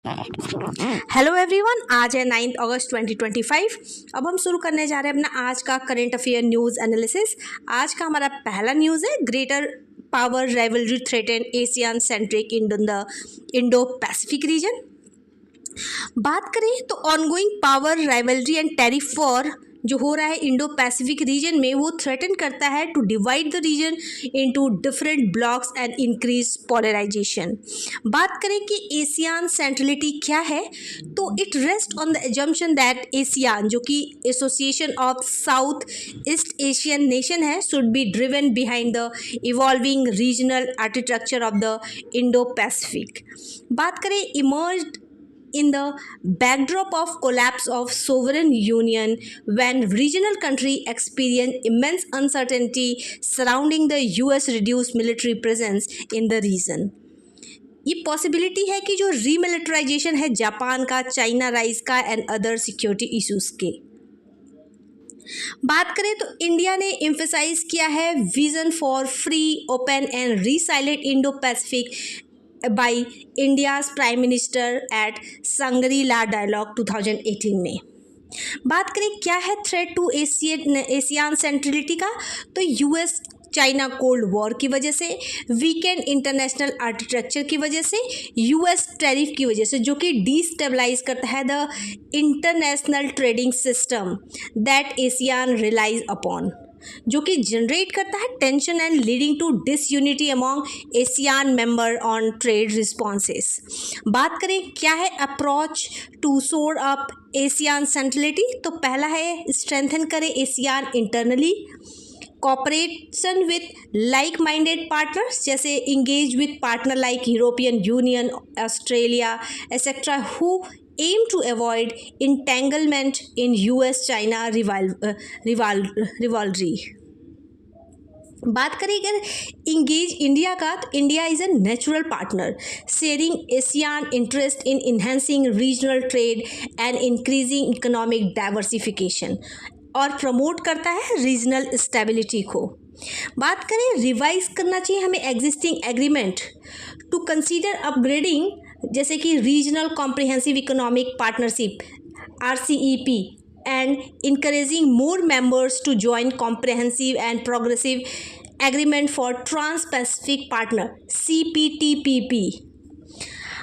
Hello everyone, आज है 9 अगस्त 2025। अब हम शुरू करने जा रहे हैं अपना आज का करंट अफेयर न्यूज़ एनालिसिस। आज का हमारा पहला न्यूज़ है greater power rivalry threaten Asian centric Indo Pacific region. बात करें तो ongoing power rivalry and tariff war जो हो रहा है इंडो पैसिफिक रीजन में, वो थ्रेटन करता है to divide the region into different blocks and increase polarisation. बात करें कि एशियान सेंट्रलिटी क्या है, तो it rest on the assumption that ASEAN जो कि association of South East Asian nation है should be driven behind the evolving regional architecture of the Indo Pacific. बात करें emerged in the backdrop of collapse of sovereign union when regional country experience immense uncertainty surrounding the US reduced military presence in the region। ये possibility है कि जो remilitarisation है Japan का, China rise का and other security issues के। बात करें तो इंडिया ने एम्फेसाइज किया है vision for free, open and resilient Indo Pacific by India's Prime Minister at Shangri-La Dialogue 2018 में। बात करें क्या है थ्रेट टू एशियन सेंट्रलिटी का, तो यूएस चाइना कोल्ड वॉर की वजह से, वीकेंड इंटरनेशनल आर्किटेक्चर की वजह से, यूएस टैरिफ की वजह से जो कि डिस्टेबलाइज करता है the international trading system that ASEAN relies upon, जो कि जनरेट करता है tension and leading to disunity among ASEAN member on trade responses. बात करें क्या है approach to shore up ASEAN centrality, तो पहला है स्ट्रेंथन करें ASEAN internally, cooperation with like minded partners जैसे engage with partner like European Union, Australia etcetera who aim to avoid entanglement in US-China rivalry। बात करें अगर इंगेज इंडिया का, तो India is a natural partner sharing Asian interest in enhancing regional trade and increasing economic diversification और promote करता है regional stability को। बात करें रिवाइज करना चाहिए हमें existing agreement to consider upgrading जैसे कि regional comprehensive economic partnership RCEP and encouraging more members to join comprehensive and progressive agreement for trans pacific partner CPTPP।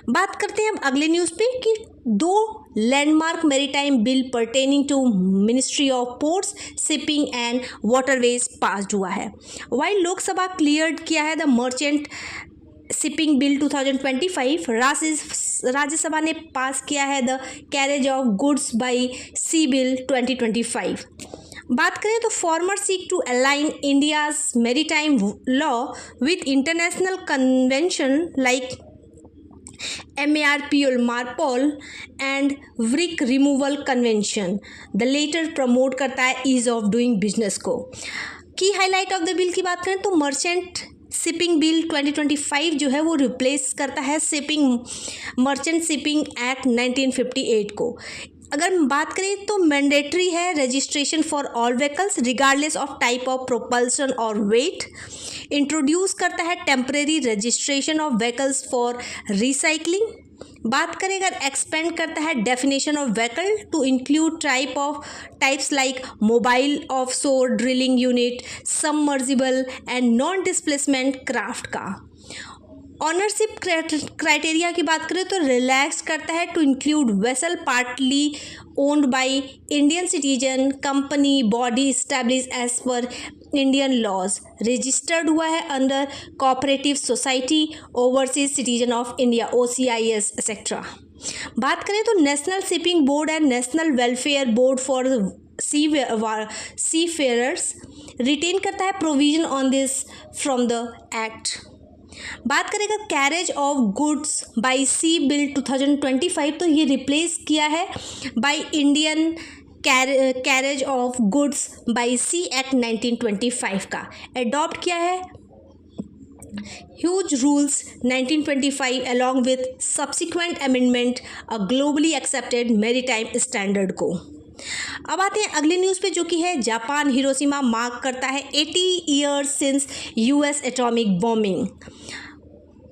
बात करते हैं अब अगले न्यूज़ पे कि 2 landmark maritime bill pertaining to ministry of ports, shipping and waterways passed हुआ है। While Lok Sabha cleared किया है the merchant shipping bill 2025, Rajya Sabha ने पास किया है the carriage of goods by sea bill 2025। बात करें तो former seek to align India's maritime law with international convention like MARPOL and wreck removal convention. The latter promote करता है ease of doing business को। की highlight of the bill की बात करें तो मर्चेंट शिपिंग बिल 2025 जो है वो रिप्लेस करता है मर्चेंट शिपिंग एक्ट 1958 को। अगर बात करें तो मैंडेटरी है registration for all vehicles regardless of type of propulsion और वेट। इंट्रोड्यूस करता है temporary registration of vehicles for recycling. बात करें अगर एक्सपेंड करता है definition of vehicle to include types like mobile offshore drilling unit, submersible and non displacement craft का। Ownership criteria की बात करें तो रिलैक्स करता है to include vessel partly owned by Indian citizen, company, body establish as per Indian laws, registered हुआ है under cooperative society, overseas citizen of India OCIS etcetera. बात करें तो national shipping board and national welfare board for seafarers retain करता है provision on this from the act. बात करेगा carriage of goods by sea bill 2025, तो ये replace किया है by Indian carriage of goods by sea act 1925 का। Adopt किया है Hague rules 1925 along with subsequent amendment a globally accepted maritime standard को। अब आते हैं अगले न्यूज़ पे जो कि है जापान हिरोशिमा मार्क करता है 80 years since US atomic bombing.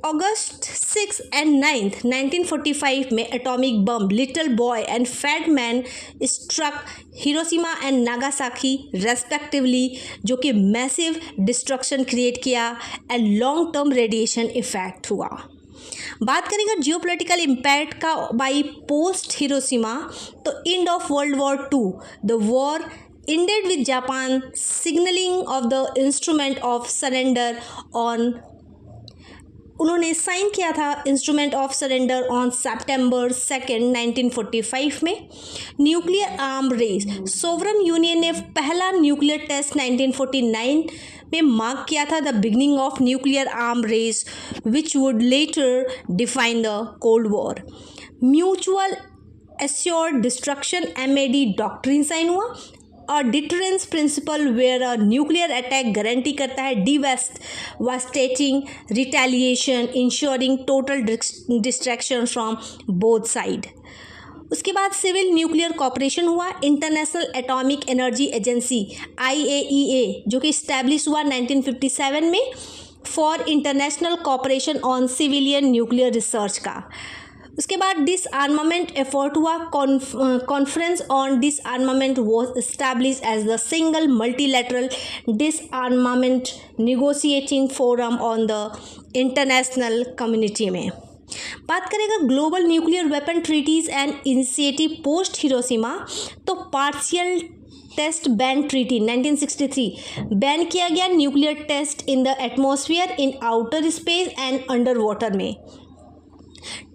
अगस्त 6 एंड 9 1945 में atomic bomb Little Boy and Fat Man struck Hiroshima and Nagasaki respectively, जो कि मैसिव डिस्ट्रक्शन क्रिएट किया and long term radiation effect हुआ। बात करेंगे जियोपॉलिटिकल इम्पैक्ट का बाई पोस्ट हिरोशिमा, तो end of World War II, the war ended with Japan signaling of the instrument of surrender on, उन्होंने sign किया था instrument of surrender on सितंबर 2 1945 में। न्यूक्लियर आर्म रेस, सोवरन यूनियन ने पहला न्यूक्लियर टेस्ट 1949 में मार्क किया था the beginning of nuclear arm race which would later define the cold war. Mutual assured destruction MAD doctrine sign हुआ और deterrence principle where a nuclear attack guarantee करता है devastating retaliation ensuring total destruction from both side. उसके बाद civil nuclear cooperation हुआ, international atomic energy agency IAEA जो कि establish हुआ 1957 में for international cooperation on civilian nuclear research का। उसके बाद डिसआर्मामेंट एफर्ट हुआ, conference on disarmament was establish as the single multilateral disarmament negotiating forum on the international community में। बात करेगा global nuclear weapon treaties and initiative post Hiroshima, तो partial test ban treaty 1963 ban किया गया nuclear test in the atmosphere in outer space and under water में।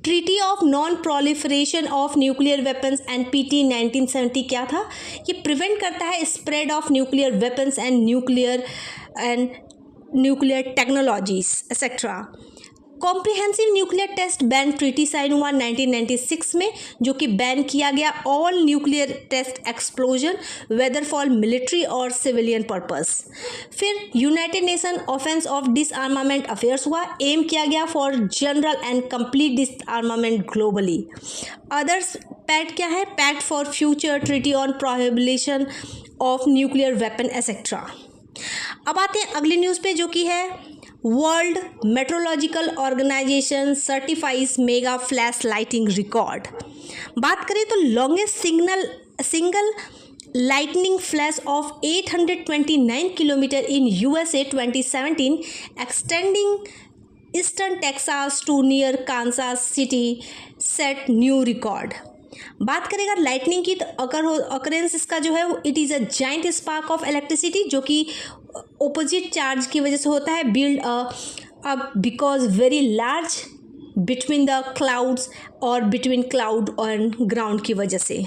Treaty of non proliferation of nuclear weapons NPT 1970 क्या था, ये prevent करता है spread of nuclear weapons and nuclear technologies etcetera. Comprehensive nuclear test ban treaty sign हुआ 1996 में, जो कि बैन किया गया all nuclear test explosion whether for military और सिविलियन पर्पस। फिर united nation office of disarmament affairs हुआ, एम किया गया for general and complete disarmament globally. Others pact क्या है, pact for future treaty on prohibition of nuclear weapon etcetera. अब आते हैं अगली न्यूज़ पे, जो कि है world meteorological organisation certifies mega flash lighting record. बात करें तो longest single lightning flash of 829 kilometre in USA 2017 extending eastern Texas to near Kansas City set new record. बात करेगा लाइटनिंग की, तो अकरेंस इसका जो है it is a giant spark of electricity, जो कि ऑपोजिट चार्ज की वजह से होता है, build up because very large between the clouds और बिटवीन क्लाउड एंड ग्राउंड की वजह से।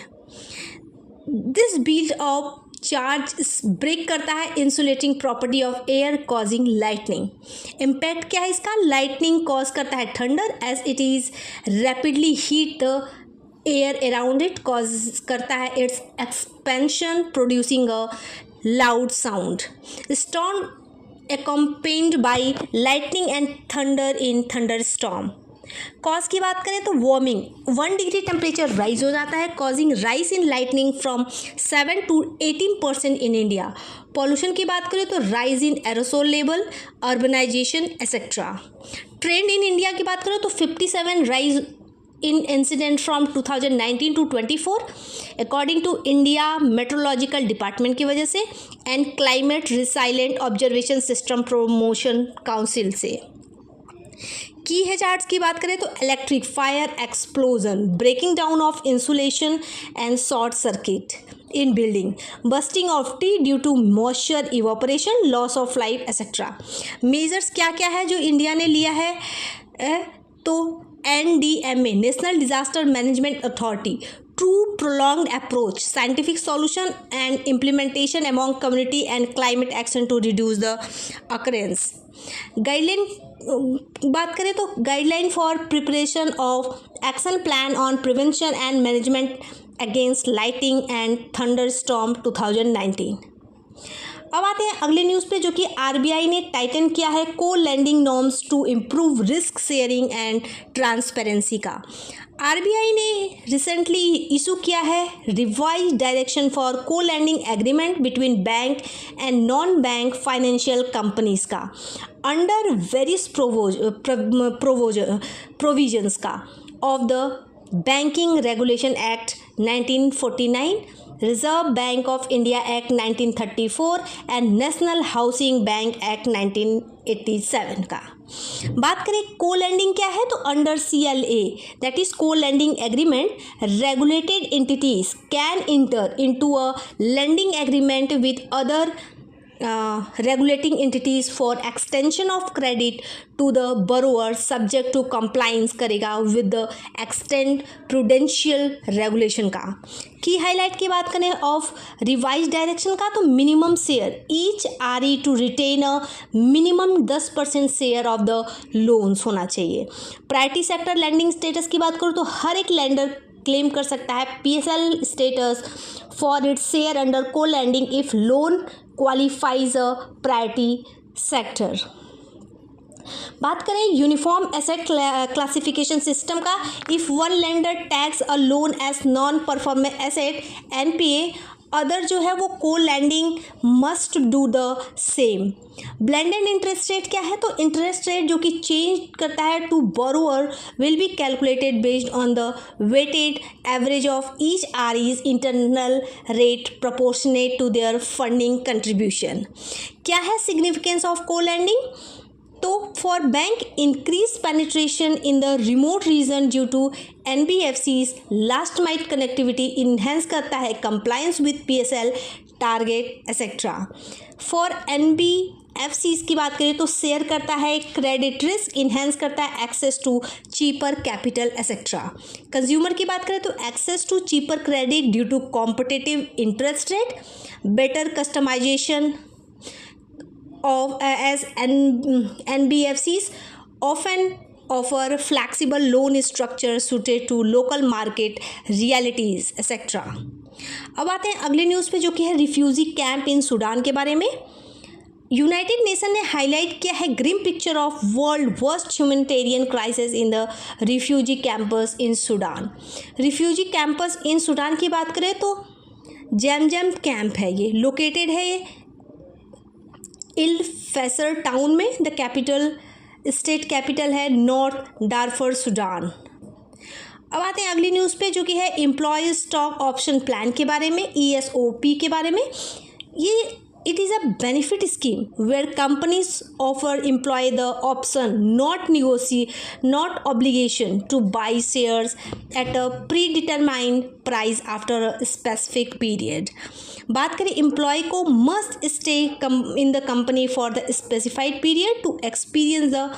This build up charge break करता है insulating property of air causing lightning. Impact क्या है इसका, लाइटनिंग कॉज करता है thunder as it is rapidly heat the air around it, cause करता है its expansion producing a loud sound. Storm accompanied by lightning and thunder in thunderstorm. Cause की बात करें तो वार्मिंग 1 डिग्री टेम्परेचर राइज हो जाता है, causing rise in lightning from 7 to 18% in India. Pollution की बात करें तो rise in aerosol level, urbanisation etcetera. Trend in India की बात करें तो 57 rise in incident from 2019 to 24 according to India meteorological department की वजह से and climate resilient observation system promotion council से। की हैजार्ड्स की बात करें तो electric fire explosion, breaking down of insulation and short circuit in building, bursting of tree due to moisture evaporation, loss of life etcetera. Measures क्या क्या है जो इंडिया ने लिया है, तो NDMA national disaster management authority, three pronged approach, scientific solution and implementation among community and climate action to reduce the occurrence. Guideline बात करें तो guideline for preparation of action plan on prevention and management against lightning and thunder storm 2019। अब आते हैं अगले news पे, जो कि आरबीआई ने टाइटन किया है co lending norms to improve risk sharing and transparency का। आरबीआई ने रिसेंटली इशू किया है revise direction for co lending agreement between bank and non bank financial companies का अंडर वेरियस प्रोविजंस का of the banking regulation act 1949, reserve bank of India act 1934 and national housing bank act 1987 का। बात करें co lending क्या है, तो under CLA that is co lending agreement regulated entities can enter into a lending agreement with other regulating entities for extension of credit to the borrower subject to compliance करेगा with the extent prudential regulation का। की highlight की बात करें of revise direction का, तो minimum share each RE to retain a minimum 10% share of the loans होना चाहिए। प्रायोरिटी सेक्टर लैंडिंग स्टेटस की बात करूँ तो हर एक लैंडर क्लेम कर सकता है PSL status for its share under co lending if loan qualifies a priority sector. बात करें यूनिफॉर्म एसेट क्लासिफिकेशन सिस्टम का, if one lender tags a loan as non performing asset NPA, other जो है वो co lending must do the same. Blended interest rate क्या है, तो interest rate जो कि चेंज करता है to borrower will be calculated based on the weighted average of each RE's internal rate proportionate to their funding contribution. क्या है significance of co lending, तो for bank increase penetration in the remote region due to NBFCs last mile connectivity enhance करता है compliance with PSL target etcetera. For NBFCs की बात करें तो share करता है क्रेडिट रिस्क, इन्हेंस करता है access to cheaper capital etcetera. Consumer की बात करें तो access to cheaper credit due to competitive interest rate, better customisation of as NBFCs often offer flexible loan structure suited to local market realities etc. अब आते हैं अगले news पे, जो कि है रिफ्यूजी कैंप इन सूडान के बारे में। यूनाइटेड नेशन ने हाईलाइट किया है grim picture of world worst humanitarian crisis in the refugee camps in Sudan. Refugee camps in Sudan की बात करें तो जैम कैंप है, ये लोकेटेड है ये इल फैसर टाउन में। द कैपिटल स्टेट कैपिटल है नॉर्थ डारफर सूडान। अब आते हैं अगली न्यूज़ पे, जो कि है एम्प्लॉयज स्टॉक ऑप्शन प्लान के बारे में, ESOP के बारे में। ये it is a benefit scheme where companies offer employee the option not obligation to buy shares at a predetermined price after a specific period। बात करें एम्प्लॉय को must stay in the company for the specified period to experience the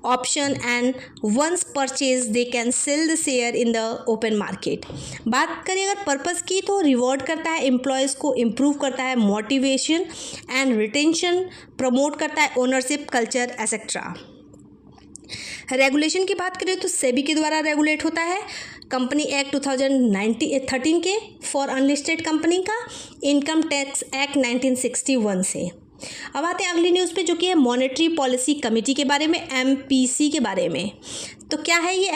option and once purchase they can sell the share in the open market. बात करें अगर purpose की तो reward करता है एम्प्लॉयज़ को, इम्प्रूव करता है मोटिवेशन एंड रिटेंशन, प्रमोट करता है ओनरशिप कल्चर एक्सेट्रा। रेगुलेशन की बात करें तो सेबी के द्वारा रेगुलेट होता है कंपनी एक्ट 2013 के फॉर अनलिस्टेड कंपनी का, इनकम टैक्स एक्ट 1961 से। अब आते हैं अगली न्यूज़ पे, जो कि है मॉनेटरी पॉलिसी कमेटी के बारे में, MPC के बारे में। तो क्या है ये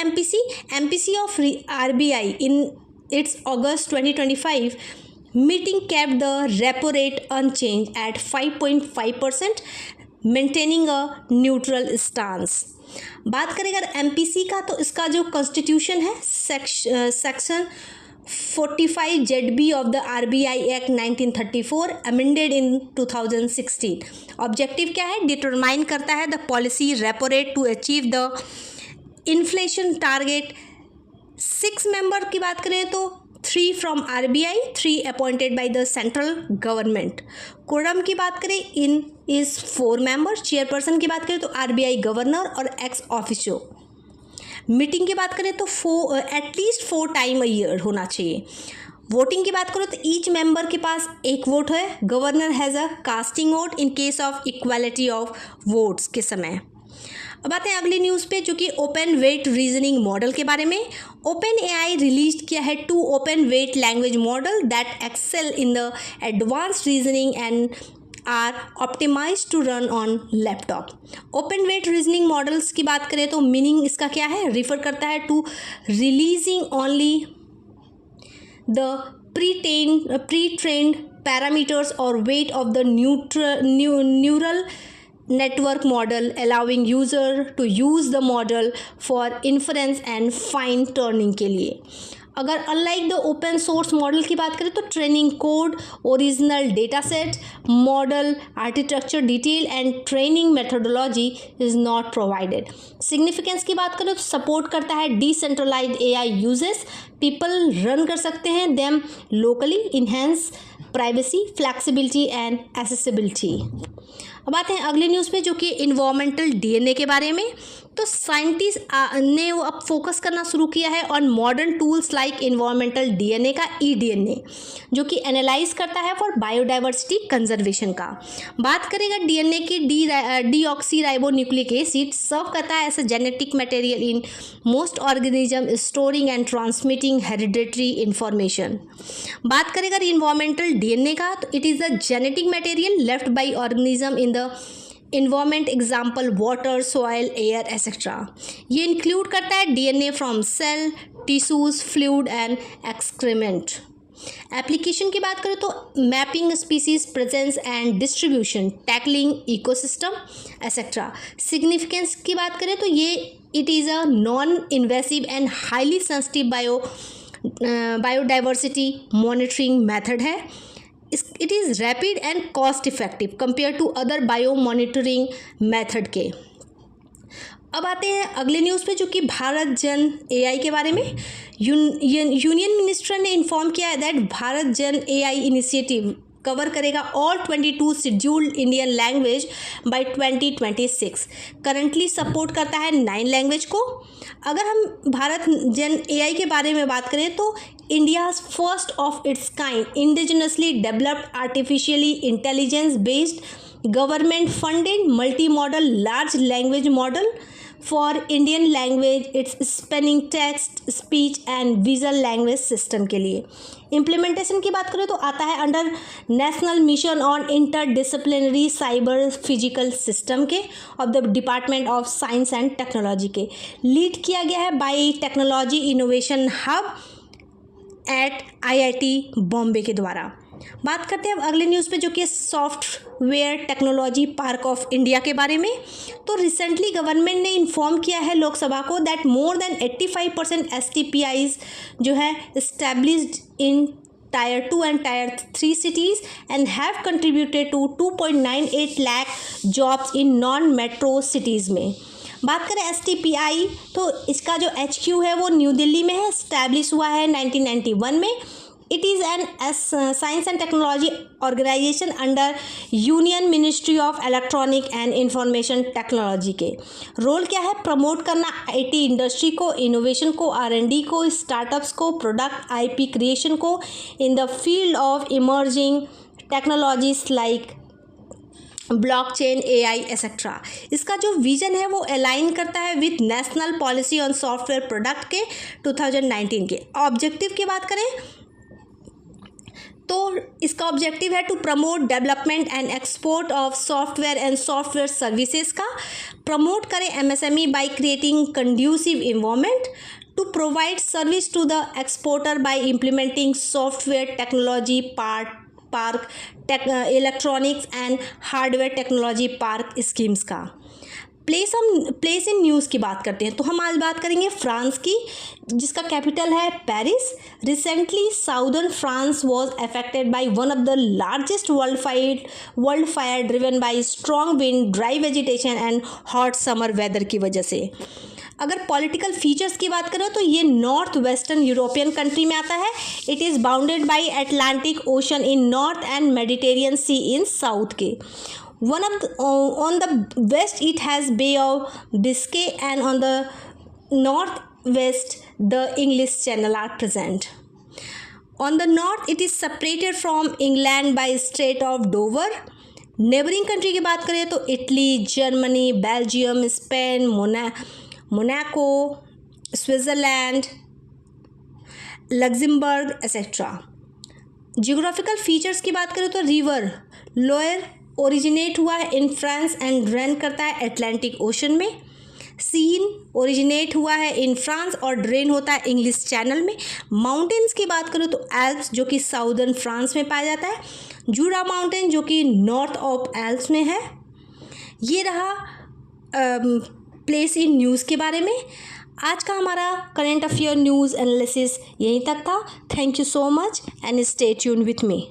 MPC of RBI in its August 2025 meeting kept the repo rate unchanged at 5.5%, maintaining a neutral stance। बात करें अगर MPC का, तो इसका जो कॉन्स्टिट्यूशन है section 45 ZB of the RBI act 1934 amended in 2016। Objective क्या है, डिटरमाइन करता है the policy repo rate to achieve the inflation target. 6 member की बात करें तो 3 from RBI, 3 appointed by the central government. Quorum की बात करें इन इज़ 4 मेंबर। चेयरपर्सन की बात करें तो RBI गवर्नर और एक्स ऑफिशियो। मीटिंग की बात करें तो एटलीस्ट 4 टाइम अ ईयर होना चाहिए। वोटिंग की बात करो तो ईच मेंबर के पास 1 वोट है। Governor has a casting vote in case of equality of votes के समय। अब आते हैं अगली न्यूज़ पे, जो कि ओपन वेट रीजनिंग मॉडल के बारे में। OpenAI रिलीज किया है 2 open weight language model that excel in the advance reasoning and are optimise to run on laptop. Open weight reasoning models की बात करें तो मीनिंग इसका क्या है, रिफर करता है to releasing only the pre-trained parameters or weight of the neural network model, allowing user to use the model for inference and fine tuning के लिए। अगर unlike the open source model की बात करें तो training code, original data set, model architecture detail and training methodology is not provided. Significance की बात करें तो सपोर्ट करता है decentralised AI uses, people run कर सकते हैं them locally, enhance privacy, flexibility and accessibility. अब आते हैं अगले न्यूज़ पे जो कि इन्वायरमेंटल डीएनए के बारे में। तो साइंटिस्ट ने वो अब फोकस करना शुरू किया है on modern tools like environmental DNA का ईडीएनए, जो कि एनालाइज करता है फॉर बायोडाइवर्सिटी कंजर्वेशन का। बात करेगा डीएनए की डीऑक्सीराइबोन्यूक्लिक एसिड सर्व करता है as a genetic material in most organism storing and transmitting hereditary information. बात करेगा इन्वायरमेंटल डीएनए का तो it is the genetic material left by organism in the environment, example water, soil, air etcetera. ये include करता है DNA from cell, tissues, fluid and excrement. Application की बात करें तो mapping species presence and distribution, tackling ecosystem etcetera. Significance की बात करें तो ये it is a non invasive and highly sensitive biodiversity monitoring method है। It is rapid and cost effective compare to other bio monitoring method के। अब आते हैं अगले न्यूज़ पे जो कि भारत जन एआई के बारे में। यूनियन मिनिस्टर ने इन्फॉर्म किया है दैट भारत जन एआई इनिशिएटिव कवर करेगा all 22 scheduled Indian language by 2026। Currently support करता है 9 लैंग्वेज को। अगर हम भारत जन एआई के बारे में बात करें तो India's first of its kind indigenously developed artificially intelligence based government funded multi model large language model for Indian language its spanning text speech and visual language system के लिए। इम्प्लीमेंटेशन की बात करें तो आता है under national mission on interdisciplinary cyber physical system के of the department of science and technology के। लीड किया गया है by technology innovation hub at IIT Bombay के द्वारा। बात करते हैं अब अगले न्यूज़ पे जो कि software technology park of India के बारे में। तो रिसेंटली गवर्नमेंट ने इन्फॉर्म किया है लोकसभा को दैट मोर देन 85% STPIs जो है established in Tier 2 and Tier 3 cities and have contributed to 2.98 lakh jobs in non-metro cities में। बात करें STPI तो इसका जो HQ है वो न्यू दिल्ली में है, इस्टेब्लिश हुआ है 1991 में। It is an science and technology organisation under union ministry of electronic and information technology के। रोल क्या है, प्रमोट करना आईटी इंडस्ट्री को, इनोवेशन को, R&D को, स्टार्टअप्स को, प्रोडक्ट IP क्रिएशन को in the field of emerging technologies like blockchain, AI etcetera. इसका जो विजन है वो अलाइन करता है with national policy on software product के 2019 के। ऑब्जेक्टिव की बात करें तो इसका ऑब्जेक्टिव है to promote development and export of software and software services का। प्रमोट करें MSME by creating conducive environment to provide service to the exporter by implementing software technology park electronics and hardware technology park schemes का। Place in news की बात करते हैं तो हम आज बात करेंगे फ्रांस की, जिसका कैपिटल है Paris. Recently southern France was affected by one of the largest world fire driven by strong wind, dry vegetation and hot summer weather की वजह से। अगर पॉलिटिकल फीचर्स की बात करें तो ये नॉर्थ वेस्टर्न यूरोपियन कंट्री में आता है। It is bounded by Atlantic Ocean in north and Mediterranean Sea in south के। On the west it has Bay of Biscay and on the northwest the English Channel are present. On the north it is separated from England by Strait of Dover. Neighboring country की बात करें तो Italy, Germany, Belgium, Spain, Monaco, Switzerland, Luxembourg etcetera. Geographical features की बात करें तो river lower originate हुआ है इन फ्रांस एंड ड्रेन करता है एटलांटिक ओशन में। सीन ओरिजिनेट हुआ है इन फ्रांस और ड्रेन होता है इंग्लिश चैनल में। माउंटेन्स की बात करूँ तो एल्प्स जो कि साउदर्न फ्रांस में पाया जाता है, जूरा माउंटेन जो कि नॉर्थ ऑफ एल्प्स में है। ये रहा प्लेस इन न्यूज़ के बारे में। आज का हमारा करंट अफेयर न्यूज़ एनालिसिस यहीं तक था। Thank you so much and stay tune with me.